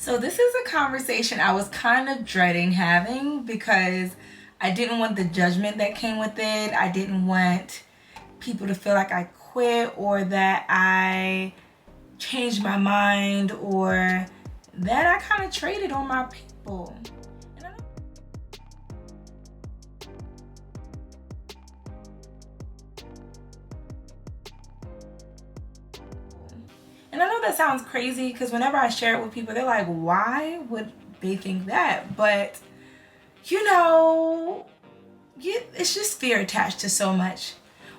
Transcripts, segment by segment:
So this is a conversation I was kind of dreading having because I didn't want the judgment that came with it. I didn't want people to feel like I quit or that I changed my mind or that I kind of traded on my people. And I know that sounds crazy because whenever I share it with people, they're like, why would they think that? But, you know, it's just fear attached to so much.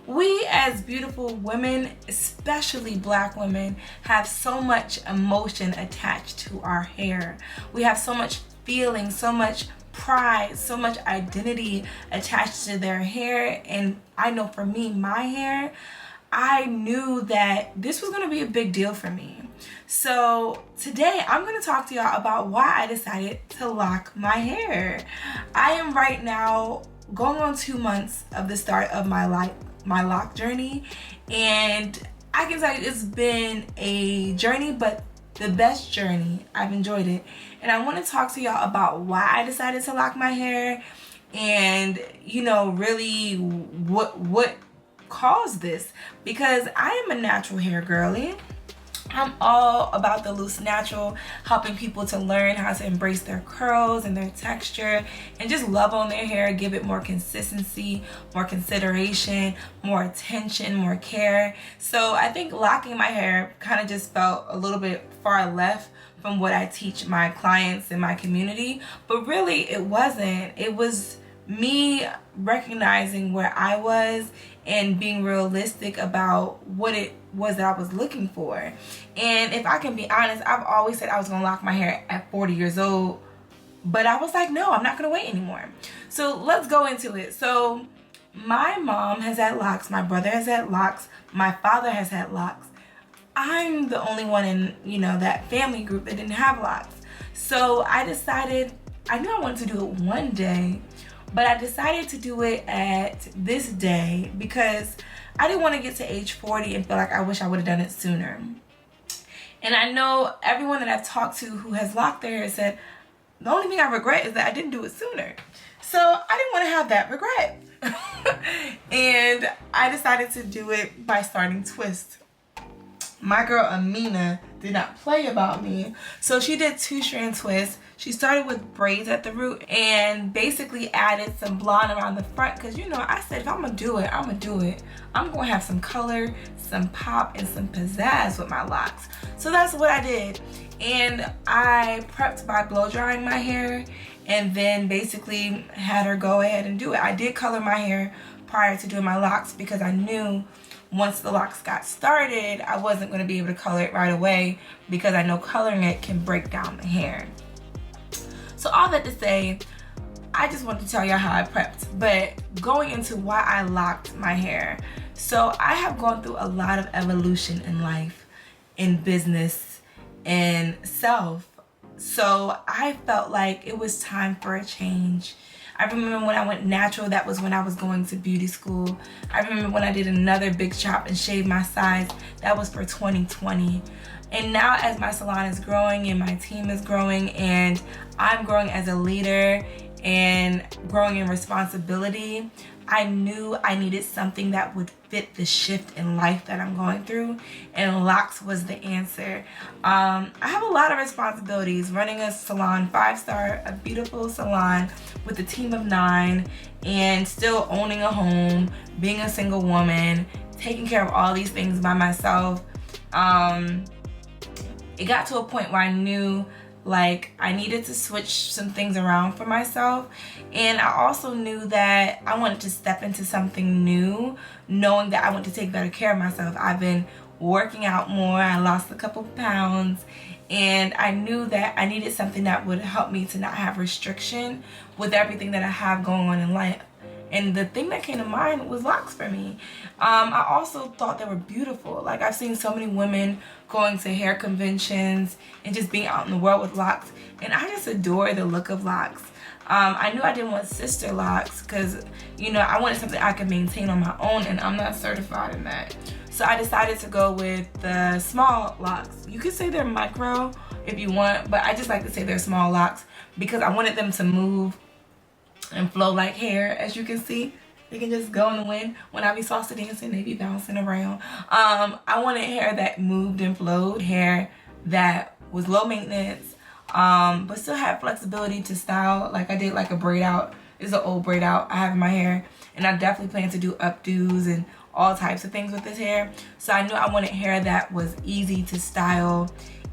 We as beautiful women, especially Black women, have so much emotion attached to our hair. We have so much feeling, so much pride, so much identity attached to their hair. And I know for me, my hair, I knew that this was going to be a big deal for me. So today I'm going to talk to y'all about why I decided to lock my hair. I am right now going on 2 months of the start of my lock journey, and I can tell you it's been a journey, but the best journey. I've enjoyed it, and I want to talk to y'all about why I decided to lock my hair and really what caused this, because I am a natural hair girly. I'm all about the loose natural, helping people to learn how to embrace their curls and their texture and just love on their hair, give it more consistency, more consideration, more attention, more care. So I think locking my hair kind of just felt a little bit far left from what I teach my clients in my community, but really it wasn't. It was me recognizing where I was and being realistic about what it was that I was looking for. And if I can be honest, I've always said I was gonna lock my hair at 40 years old, but I was like, no, I'm not gonna wait anymore. So let's go into it. So my mom has had locks, my brother has had locks, my father has had locks. I'm the only one in that family group that didn't have locks. So I decided, I knew I wanted to do it one day, but I decided to do it at this day because I didn't want to get to age 40 and feel like I wish I would have done it sooner. And I know everyone that I've talked to who has locked their hair said, the only thing I regret is that I didn't do it sooner. So I didn't want to have that regret. And I decided to do it by starting twists. My girl Amina did not play about me. So she did 2-strand twists. She started with braids at the root and basically added some blonde around the front because I said if I'm gonna do it, I'm gonna do it. I'm gonna have some color, some pop, and some pizzazz with my locks. So that's what I did. And I prepped by blow drying my hair and then basically had her go ahead and do it. I did color my hair prior to doing my locks because I knew once the locks got started, I wasn't going to be able to color it right away because I know coloring it can break down the hair. So all that to say, I just wanted to tell y'all how I prepped, but going into why I locked my hair. So I have gone through a lot of evolution in life, in business, and self. So I felt like it was time for a change. I remember when I went natural, that was when I was going to beauty school. I remember when I did another big chop and shaved my sides, that was for 2020. And now as my salon is growing and my team is growing and I'm growing as a leader and growing in responsibility, I knew I needed something that would fit the shift in life that I'm going through, and locks was the answer. I have a lot of responsibilities running a salon, 5-star, a beautiful salon with a team of 9, and still owning a home, being a single woman, taking care of all these things by myself. It got to a point where I knew like I needed to switch some things around for myself, and I also knew that I wanted to step into something new, knowing that I want to take better care of myself. I've been working out more, I lost a couple pounds, and I knew that I needed something that would help me to not have restriction with everything that I have going on in life. And the thing that came to mind was locks for me. I also thought they were beautiful. Like I've seen so many women going to hair conventions and just being out in the world with locks. And I just adore the look of locks. I knew I didn't want sister locks because, I wanted something I could maintain on my own, and I'm not certified in that. So I decided to go with the small locks. You could say they're micro, if you want, but I just like to say they're small locks because I wanted them to move and flow like hair. As you can see, they can just go in the wind. When I be salsa dancing, they be bouncing around. I wanted hair that moved and flowed, hair that was low maintenance, but still had flexibility to style. Like I did like a braid out. It's an old braid out I have in my hair, and I definitely plan to do updos and all types of things with this hair. So I knew I wanted hair that was easy to style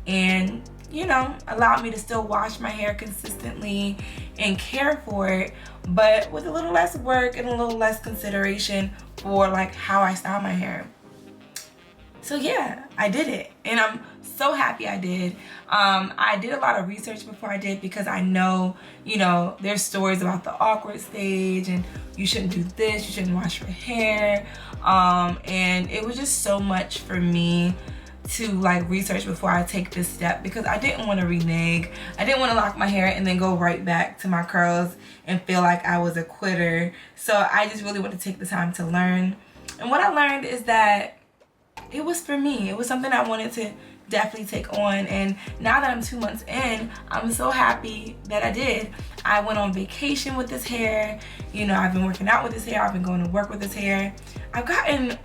and, you know, allowed me to still wash my hair consistently and care for it, but with a little less work and a little less consideration for like how I style my hair. So yeah, I did it, and I'm so happy I did. I did a lot of research before I did because I know, you know, there's stories about the awkward stage and you shouldn't do this, you shouldn't wash your hair, and it was just so much for me to like research before I take this step because I didn't want to renege. I didn't want to lock my hair and then go right back to my curls and feel like I was a quitter. So I just really want to take the time to learn. And what I learned is that it was for me. It was something I wanted to definitely take on, and now that I'm 2 months in, I'm so happy that I did. I went on vacation with this hair. You know, I've been working out with this hair. I've been going to work with this hair. I've gotten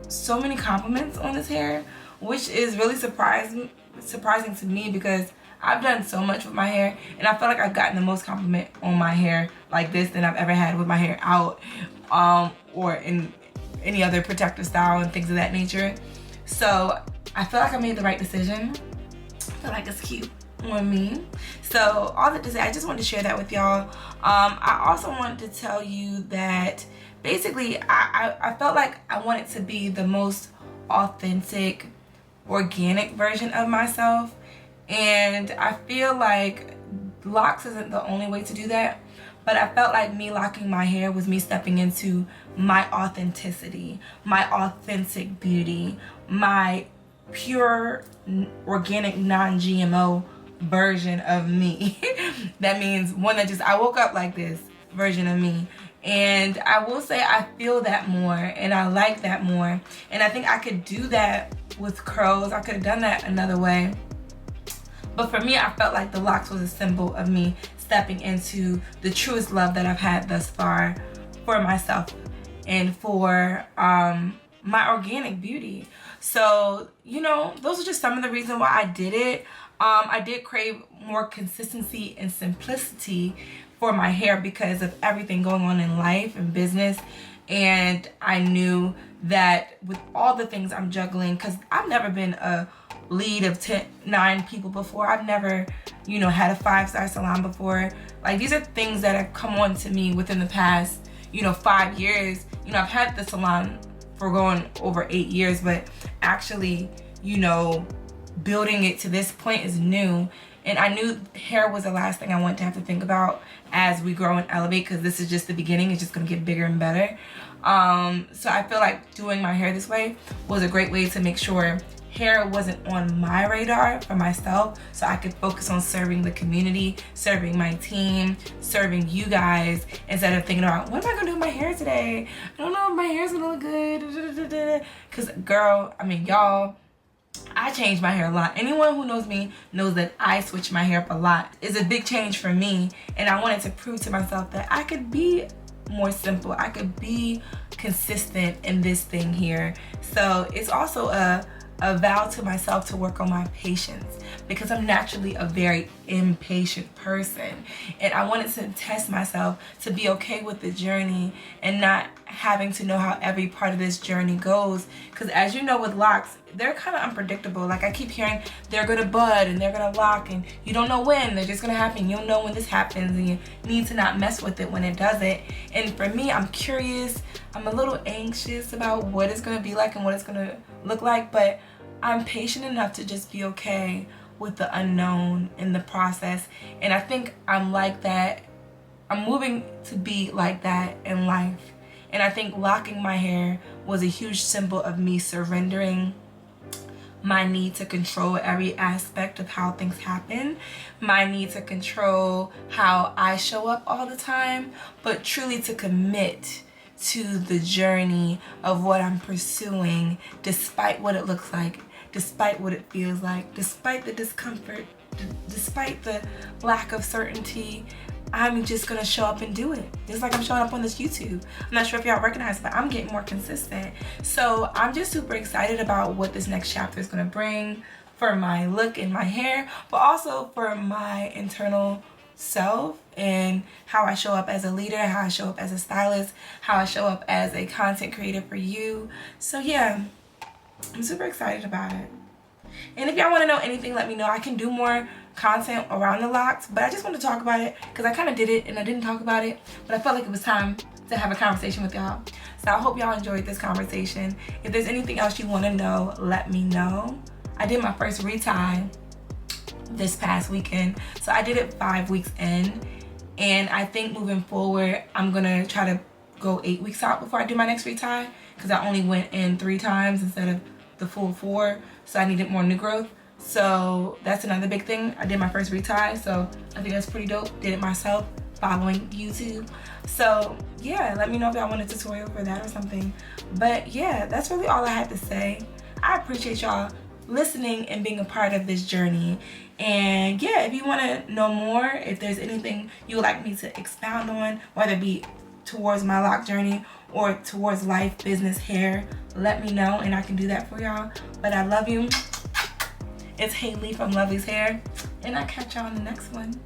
so many compliments on this hair, which is really surprising to me because I've done so much with my hair, and I feel like I've gotten the most compliment on my hair like this than I've ever had with my hair out, or in any other protective style and things of that nature. So I feel like I made the right decision. I feel like it's cute on me. So all that to say, I just wanted to share that with y'all. I also wanted to tell you that basically I felt like I wanted to be the most authentic, organic version of myself, and I feel like locks isn't the only way to do that, but I felt like me locking my hair was me stepping into my authenticity, my authentic beauty, my pure, organic, non-GMO version of me. That means one that just, I woke up like this version of me. And I will say I feel that more, and I like that more. And I think I could do that with curls. I could have done that another way. But for me, I felt like the locks was a symbol of me stepping into the truest love that I've had thus far for myself and for my organic beauty. So, you know, those are just some of the reasons why I did it. I did crave more consistency and simplicity for my hair because of everything going on in life and business. And I knew that with all the things I'm juggling, because I've never been a lead of 9 people before. I've never, you know, had a 5-star salon before. Like, these are things that have come on to me within the past, you know, 5 years. You know, I've had the salon for going over 8 years, but actually, you know, building it to this point is new. And I knew hair was the last thing I wanted to have to think about as we grow and elevate, because this is just the beginning. It's just going to get bigger and better. So I feel like doing my hair this way was a great way to make sure hair wasn't on my radar for myself, so I could focus on serving the community, serving my team, serving you guys, instead of thinking about, what am I gonna do with my hair today? I don't know if my hair's gonna look good. Because girl, I mean, y'all, I change my hair a lot. Anyone who knows me knows that I switch my hair up a lot. It's a big change for me, and I wanted to prove to myself that I could be more simple. I could be consistent in this thing here. So it's also a vow to myself to work on my patience, because I'm naturally a very impatient person, and I wanted to test myself to be okay with the journey and not having to know how every part of this journey goes, because as you know, with locks, they're kind of unpredictable. Like, I keep hearing they're gonna bud and they're gonna lock, and you don't know when. They're just gonna happen. You don't know when this happens, and you need to not mess with it when it doesn't. And for me, I'm curious. I'm a little anxious about what it's gonna be like and what it's gonna look like, but I'm patient enough to just be okay with the unknown in the process. And I think I'm like that. I'm moving to be like that in life. And I think locking my hair was a huge symbol of me surrendering my need to control every aspect of how things happen, my need to control how I show up all the time, but truly to commit to the journey of what I'm pursuing, despite what it looks like, despite what it feels like, despite the discomfort, despite the lack of certainty, I'm just gonna show up and do it. Just like I'm showing up on this YouTube. I'm not sure if y'all recognize, but I'm getting more consistent. So I'm just super excited about what this next chapter is gonna bring for my look and my hair, but also for my internal self and how I show up as a leader, how I show up as a stylist, how I show up as a content creator for you. So yeah, I'm super excited about it. And if y'all want to know anything, let me know. I can do more content around the locks, but I just want to talk about it because I kind of did it and I didn't talk about it, but I felt like it was time to have a conversation with y'all. So I hope y'all enjoyed this conversation. If there's anything else you want to know, let me know. I did my first retie this past weekend, so I did it 5 weeks in, and I think moving forward I'm gonna try to go 8 weeks out before I do my next retie, because I only went in 3 times instead of the full 4, so I needed more new growth. So that's another big thing. I did my first retie, so I think that's pretty dope. Did it myself following YouTube. So yeah, let me know if y'all want a tutorial for that or something. But yeah, that's really all I had to say. I appreciate y'all listening and being a part of this journey. And yeah, if you want to know more, if there's anything you would like me to expound on, whether it be towards my lock journey or towards life, business, hair, let me know and I can do that for y'all. But I love you. It's Haley from LoveLeys Hair, and I'll catch y'all in the next one.